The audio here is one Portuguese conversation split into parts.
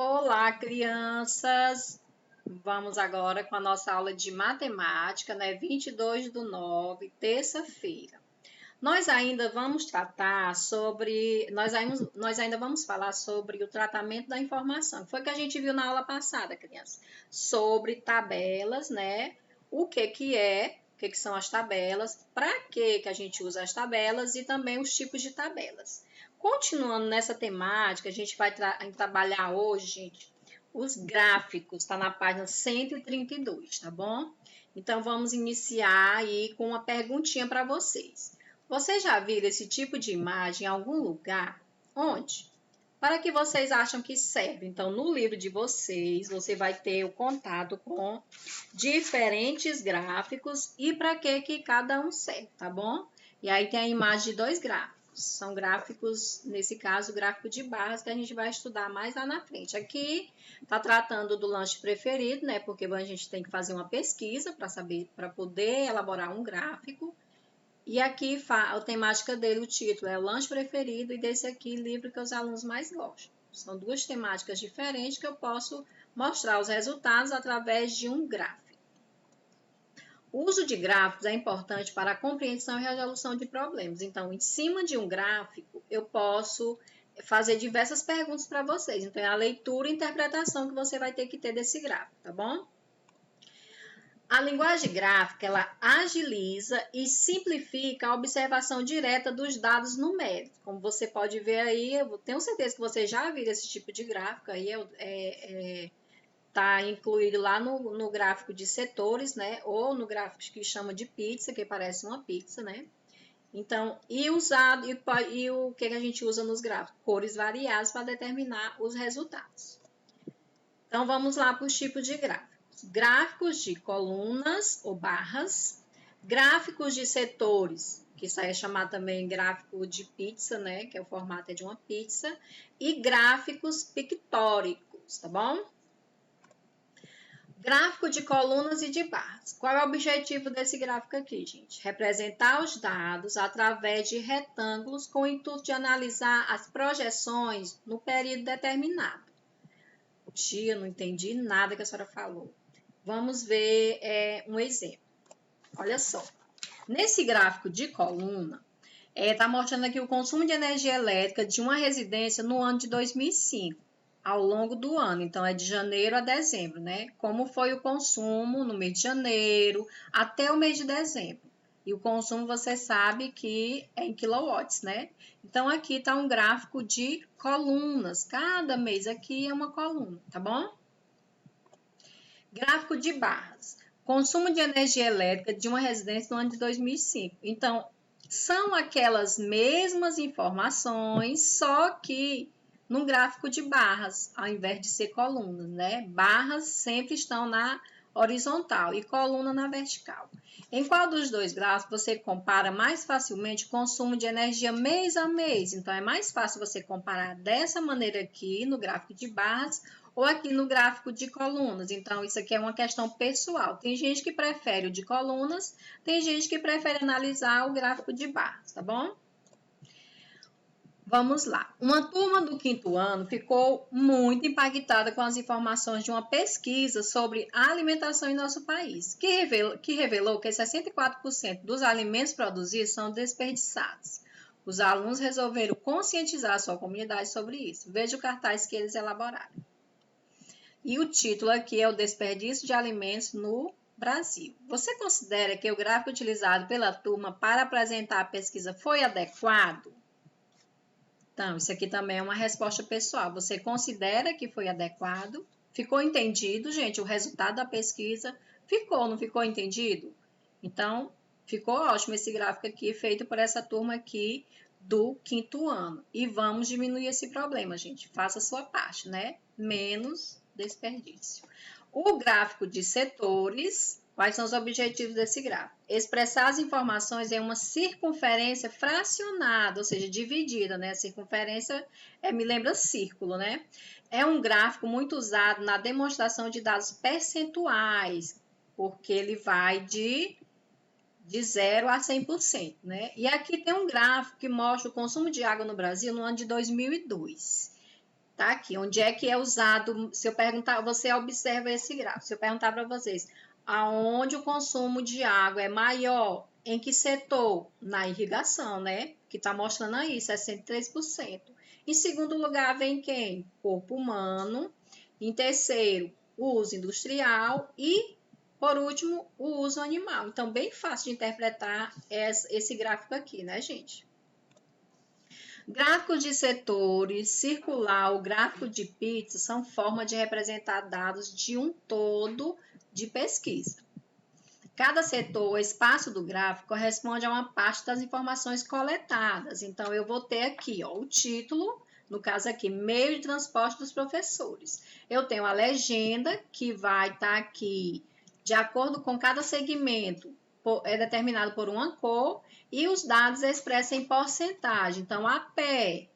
Olá, crianças! Vamos agora com a nossa aula de matemática, né? 22/9, terça-feira. Nós ainda vamos falar sobre o tratamento da informação. Foi o que a gente viu na aula passada, crianças. Sobre tabelas, né? O que são as tabelas, para que a gente usa as tabelas e também os tipos de tabelas. Continuando nessa temática, a gente vai trabalhar hoje, gente, os gráficos, está na página 132, tá bom? Então, vamos iniciar aí com uma perguntinha para vocês. Vocês já viram esse tipo de imagem em algum lugar? Onde? Para que vocês acham que serve? Então, no livro de vocês, você vai ter o contato com diferentes gráficos e para que cada um serve, tá bom? E aí tem a imagem de dois gráficos. São gráficos, nesse caso, o gráfico de barras, que a gente vai estudar mais lá na frente. Aqui está tratando do lanche preferido, né? Porque a gente tem que fazer uma pesquisa para saber, para poder elaborar um gráfico. E aqui a temática dele, o título é o lanche preferido, e desse aqui, livro que os alunos mais gostam. São duas temáticas diferentes que eu posso mostrar os resultados através de um gráfico. O uso de gráficos é importante para a compreensão e resolução de problemas. Então, em cima de um gráfico, eu posso fazer diversas perguntas para vocês. Então, é a leitura e interpretação que você vai ter que ter desse gráfico, tá bom? A linguagem gráfica, ela agiliza e simplifica a observação direta dos dados numéricos. Como você pode ver aí, eu tenho certeza que você já viu esse tipo de gráfico aí, está incluído lá no gráfico de setores, né? Ou no gráfico que chama de pizza, que parece uma pizza, né? Então, e o que a gente usa nos gráficos? Cores variadas para determinar os resultados. Então, vamos lá para os tipos de gráficos. Gráficos de colunas ou barras, gráficos de setores, que isso aí é chamado também gráfico de pizza, né? Que é o formato de uma pizza, e gráficos pictóricos, tá bom? Gráfico de colunas e de barras. Qual é o objetivo desse gráfico aqui, gente? Representar os dados através de retângulos com o intuito de analisar as projeções no período determinado. Tia, não entendi nada que a senhora falou. Vamos ver um exemplo. Olha só. Nesse gráfico de coluna, está mostrando aqui o consumo de energia elétrica de uma residência no ano de 2005, ao longo do ano. Então, é de janeiro a dezembro, né? Como foi o consumo no mês de janeiro até o mês de dezembro. E o consumo, você sabe que é em quilowatts, né? Então, aqui está um gráfico de colunas. Cada mês aqui é uma coluna, tá bom? Gráfico de barras. Consumo de energia elétrica de uma residência no ano de 2005. Então, são aquelas mesmas informações, só que num gráfico de barras, ao invés de ser colunas, né? Barras sempre estão na horizontal e coluna na vertical. Em qual dos dois gráficos você compara mais facilmente o consumo de energia mês a mês? Então, é mais fácil você comparar dessa maneira aqui, no gráfico de barras, ou aqui no gráfico de colunas. Então, isso aqui é uma questão pessoal. Tem gente que prefere o de colunas, tem gente que prefere analisar o gráfico de barras, tá bom? Vamos lá. Uma turma do quinto ano ficou muito impactada com as informações de uma pesquisa sobre a alimentação em nosso país, que revelou que 64% dos alimentos produzidos são desperdiçados. Os alunos resolveram conscientizar a sua comunidade sobre isso. Veja o cartaz que eles elaboraram. E o título aqui é o desperdício de alimentos no Brasil. Você considera que o gráfico utilizado pela turma para apresentar a pesquisa foi adequado? Então, isso aqui também é uma resposta pessoal. Você considera que foi adequado? Ficou entendido, gente? O resultado da pesquisa ficou, não ficou entendido? Então, ficou ótimo esse gráfico aqui, feito por essa turma aqui do quinto ano. E vamos diminuir esse problema, gente. Faça a sua parte, né? Menos desperdício. O gráfico de setores, quais são os objetivos desse gráfico? Expressar as informações em uma circunferência fracionada, ou seja, dividida, né? A circunferência me lembra círculo, né? É um gráfico muito usado na demonstração de dados percentuais, porque ele vai de 0 a 100%, né? E aqui tem um gráfico que mostra o consumo de água no Brasil no ano de 2002. Tá aqui, onde é que é usado, se eu perguntar, você observa esse gráfico, se eu perguntar para vocês, aonde o consumo de água é maior, em que setor? Na irrigação, né? Que está mostrando aí, 63%. Em segundo lugar, vem quem? Corpo humano. Em terceiro, o uso industrial e, por último, o uso animal. Então, bem fácil de interpretar esse gráfico aqui, né, gente? Gráfico de setores, circular, o gráfico de pizza são formas de representar dados de um todo de pesquisa. Cada setor, o espaço do gráfico, corresponde a uma parte das informações coletadas. Então, eu vou ter aqui ó, o título, no caso aqui, meio de transporte dos professores. Eu tenho a legenda, que vai estar aqui de acordo com cada segmento, é determinado por uma cor, e os dados expressam em porcentagem. Então, a pé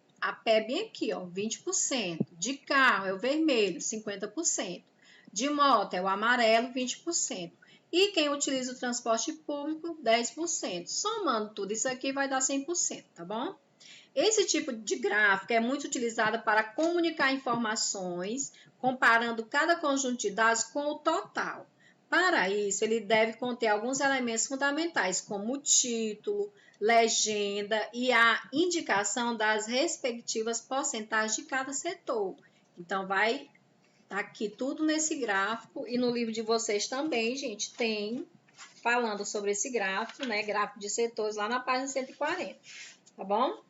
bem aqui, ó, 20%. De carro é o vermelho, 50%. De moto é o amarelo, 20%. E quem utiliza o transporte público, 10%. Somando tudo isso aqui, vai dar 100%, tá bom? Esse tipo de gráfico é muito utilizado para comunicar informações, comparando cada conjunto de dados com o total. Para isso, ele deve conter alguns elementos fundamentais, como o título, legenda e a indicação das respectivas porcentagens de cada setor. Então, vai estar aqui tudo nesse gráfico e no livro de vocês também, gente, tem falando sobre esse gráfico, né? Gráfico de setores lá na página 140, tá bom?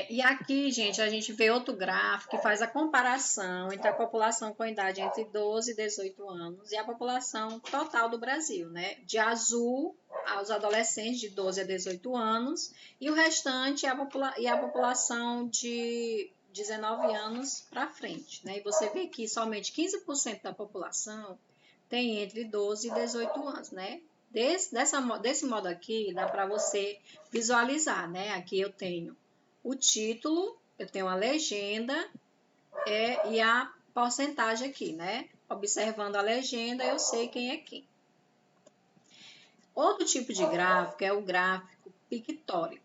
E aqui, gente, a gente vê outro gráfico que faz a comparação entre a população com idade entre 12 e 18 anos e a população total do Brasil, né? De azul, aos adolescentes de 12 a 18 anos e o restante a população de 19 anos para frente, né? E você vê que somente 15% da população tem entre 12 e 18 anos, né? Desse modo aqui, dá para você visualizar, né? Aqui eu tenho o título, eu tenho a legenda e a porcentagem aqui, né? Observando a legenda, eu sei quem é quem. Outro tipo de gráfico é o gráfico pictórico.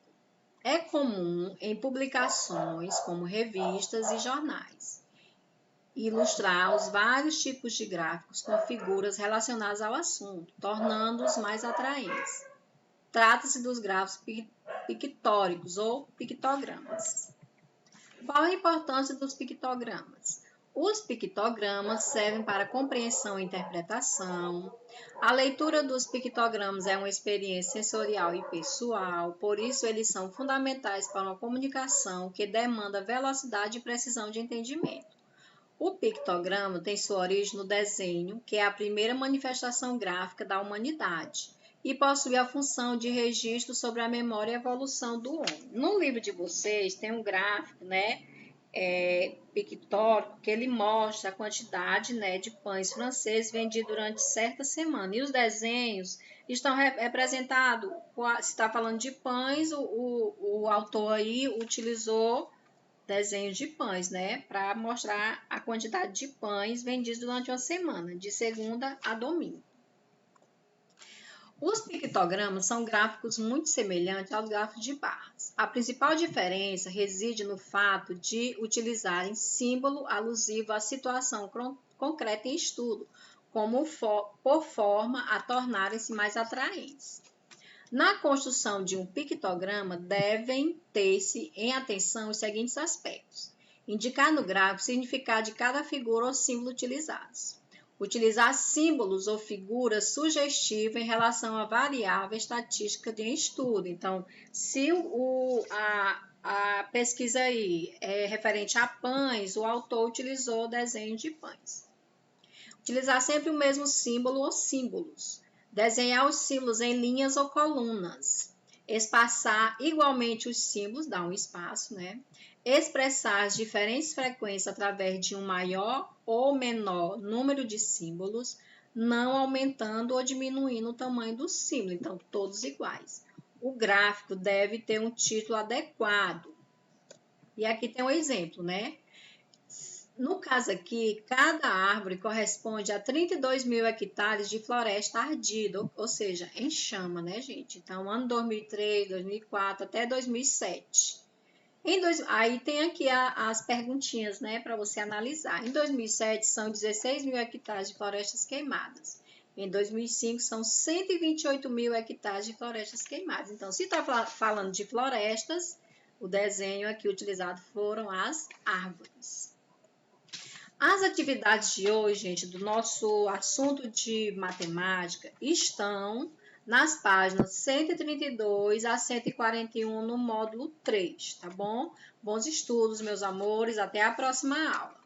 É comum em publicações como revistas e jornais ilustrar os vários tipos de gráficos com figuras relacionadas ao assunto, tornando-os mais atraentes. Trata-se dos gráficos pictóricos ou pictogramas. Qual a importância dos pictogramas? Os pictogramas servem para compreensão e interpretação. A leitura dos pictogramas é uma experiência sensorial e pessoal, por isso eles são fundamentais para uma comunicação que demanda velocidade e precisão de entendimento. O pictograma tem sua origem no desenho, que é a primeira manifestação gráfica da humanidade, e possui a função de registro sobre a memória e evolução do homem. No livro de vocês tem um gráfico, né, pictórico, que ele mostra a quantidade, né, de pães franceses vendidos durante certa semana. E os desenhos estão representados, se está falando de pães, o autor aí utilizou desenhos de pães, né, para mostrar a quantidade de pães vendidos durante uma semana, de segunda a domingo. Os pictogramas são gráficos muito semelhantes aos gráficos de barras. A principal diferença reside no fato de utilizarem símbolo alusivo à situação concreta em estudo, como por forma a tornarem-se mais atraentes. Na construção de um pictograma, devem ter-se em atenção os seguintes aspectos: indicar no gráfico o significado de cada figura ou símbolo utilizados. Utilizar símbolos ou figuras sugestivas em relação à variável estatística de estudo. Então, se a pesquisa aí é referente a pães, o autor utilizou o desenho de pães. Utilizar sempre o mesmo símbolo ou símbolos. Desenhar os símbolos em linhas ou colunas. Espaçar igualmente os símbolos, dar um espaço, né? Expressar as diferentes frequências através de um maior ou menor número de símbolos, não aumentando ou diminuindo o tamanho do símbolo, então todos iguais. O gráfico deve ter um título adequado. E aqui tem um exemplo, né? No caso aqui, cada árvore corresponde a 32 mil hectares de floresta ardida, ou seja, em chama, né, gente? Então, ano 2003, 2004 até 2007. Aí tem aqui as perguntinhas, né, para você analisar. Em 2007, são 16 mil hectares de florestas queimadas. Em 2005, são 128 mil hectares de florestas queimadas. Então, se está falando de florestas, o desenho aqui utilizado foram as árvores. As atividades de hoje, gente, do nosso assunto de matemática, estão nas páginas 132 a 141 no módulo 3, tá bom? Bons estudos, meus amores. Até a próxima aula.